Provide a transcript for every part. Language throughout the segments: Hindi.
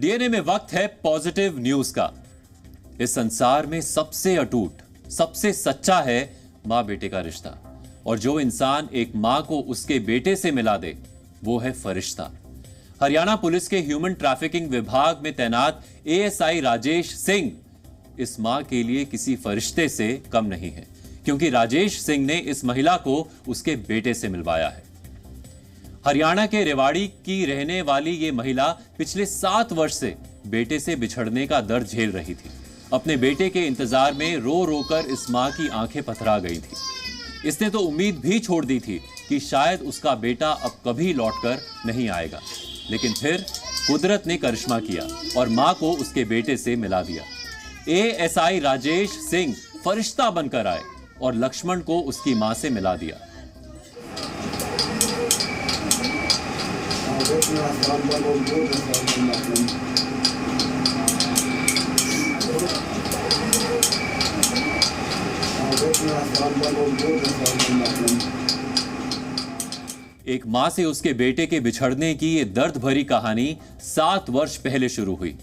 डीएनए में वक्त है पॉजिटिव न्यूज का। इस संसार में सबसे अटूट, सबसे सच्चा है मां बेटे का रिश्ता। और जो इंसान एक मां को उसके बेटे से मिला दे वो है फरिश्ता। हरियाणा पुलिस के ह्यूमन ट्रैफिकिंग विभाग में तैनात एएसआई राजेश सिंह इस मां के लिए किसी फरिश्ते से कम नहीं है, क्योंकि राजेश सिंह ने इस महिला को उसके बेटे से मिलवाया है। हरियाणा के रेवाड़ी की रहने वाली ये महिला पिछले 7 वर्ष से बेटे से बिछड़ने का दर्द झेल रही थी। अपने बेटे के इंतजार में रो रो कर इस मां की आंखें पथरा गई थी। इसने तो उम्मीद भी छोड़ दी थी कि शायद उसका बेटा अब कभी लौटकर नहीं आएगा, लेकिन फिर कुदरत ने करिश्मा किया और मां को उसके बेटे से मिला दिया। एएसआई राजेश सिंह फरिश्ता बनकर आए और लक्ष्मण को उसकी मां से मिला दिया। एक मां से उसके बेटे के बिछड़ने की ये दर्द भरी कहानी 7 वर्ष पहले शुरू हुई।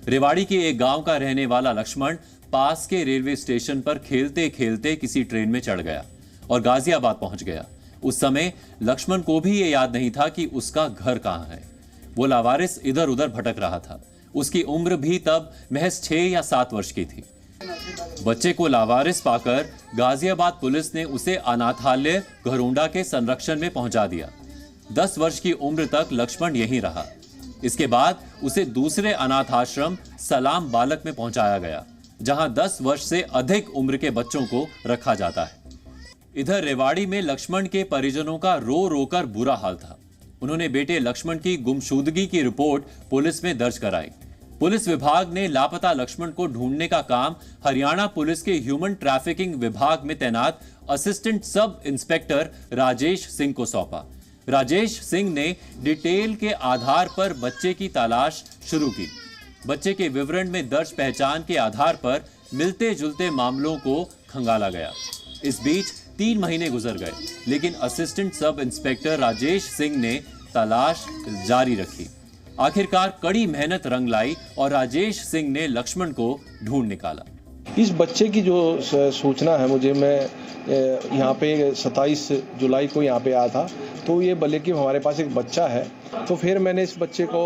रेवाड़ी के एक गांव का रहने वाला लक्ष्मण पास के रेलवे स्टेशन पर खेलते खेलते किसी ट्रेन में चढ़ गया और गाजियाबाद पहुंच गया। उस समय लक्ष्मण को भी ये याद नहीं था कि उसका घर कहां है। वो लावारिस इधर उधर भटक रहा था। उसकी उम्र भी तब महज 6 या 7 वर्ष की थी। बच्चे को लावारिस पाकर गाजियाबाद पुलिस ने उसे अनाथालय घरोंडा के संरक्षण में पहुंचा दिया। 10 वर्ष की उम्र तक लक्ष्मण यहीं रहा। इसके बाद उसे दूसरे अनाथ आश्रम सलाम बालक में पहुंचाया गया, जहां 10 वर्ष से अधिक उम्र के बच्चों को रखा जाता है। इधर रेवाड़ी में लक्ष्मण के परिजनों का रो रो कर बुरा हाल था। उन्होंने बेटे लक्ष्मण की गुमशुदगी की रिपोर्ट पुलिस में दर्ज कराई। पुलिस विभाग ने लापता लक्ष्मण को ढूंढने का काम हरियाणा पुलिस के ह्यूमन ट्रैफिकिंग विभाग में तैनात assistant sub inspector Rajesh Singh को सौंपा। राजेश सिंह ने डिटेल के आधार पर बच्चे की तलाश शुरू की। बच्चे के विवरण में दर्ज पहचान के आधार पर मिलते जुलते मामलों को खंगाला गया। इस बीच 3 महीने गुजर गए, लेकिन assistant sub inspector Rajesh Singh ने तलाश जारी रखी। आखिरकार कड़ी मेहनत रंग लाई और राजेश सिंह ने लक्ष्मण को ढूंढ निकाला। इस बच्चे की जो सूचना है मुझे, मैं यहाँ पे 27 जुलाई को यहाँ पे आया था, तो ये बोले कि हमारे पास एक बच्चा है। तो फिर मैंने इस बच्चे को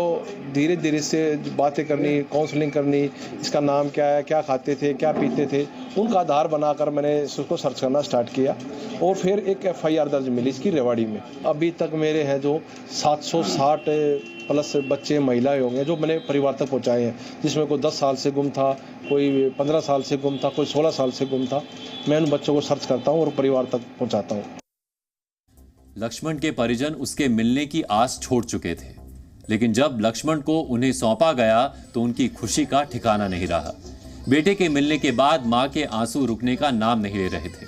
धीरे धीरे से बातें करनी, काउंसलिंग करनी, इसका नाम क्या है, क्या खाते थे, क्या पीते थे, उनका आधार बनाकर मैंने उसको सर्च करना स्टार्ट किया और फिर एक FIR दर्ज मिली इसकी रेवाड़ी में। अभी तक मेरे हैं जो 760 प्लस बच्चे महिलाएं होंगे जो मैंने परिवार तक पहुंचाए हैं, जिसमें कोई 10 साल से गुम था, कोई 15 साल से गुम था, कोई 16 साल से गुम था। मैं उन बच्चों को सर्च करता हूं और परिवार तक पहुंचाता हूं। लक्ष्मण के परिजन उसके मिलने की आस छोड़ चुके थे, लेकिन जब लक्ष्मण को उन्हें सौंपा गया तो उनकी खुशी का ठिकाना नहीं रहा। बेटे के मिलने के बाद मां के आंसू रुकने का नाम नहीं ले रहे थे,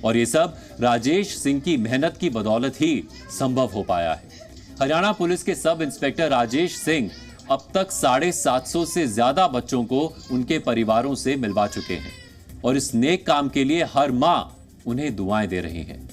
और ये सब राजेश सिंह की मेहनत की बदौलत ही संभव हो पाया है। हरियाणा पुलिस के सब इंस्पेक्टर राजेश सिंह अब तक 750 से ज्यादा बच्चों को उनके परिवारों से मिलवा चुके हैं, और इस नेक काम के लिए हर मां उन्हें दुआएं दे रही है।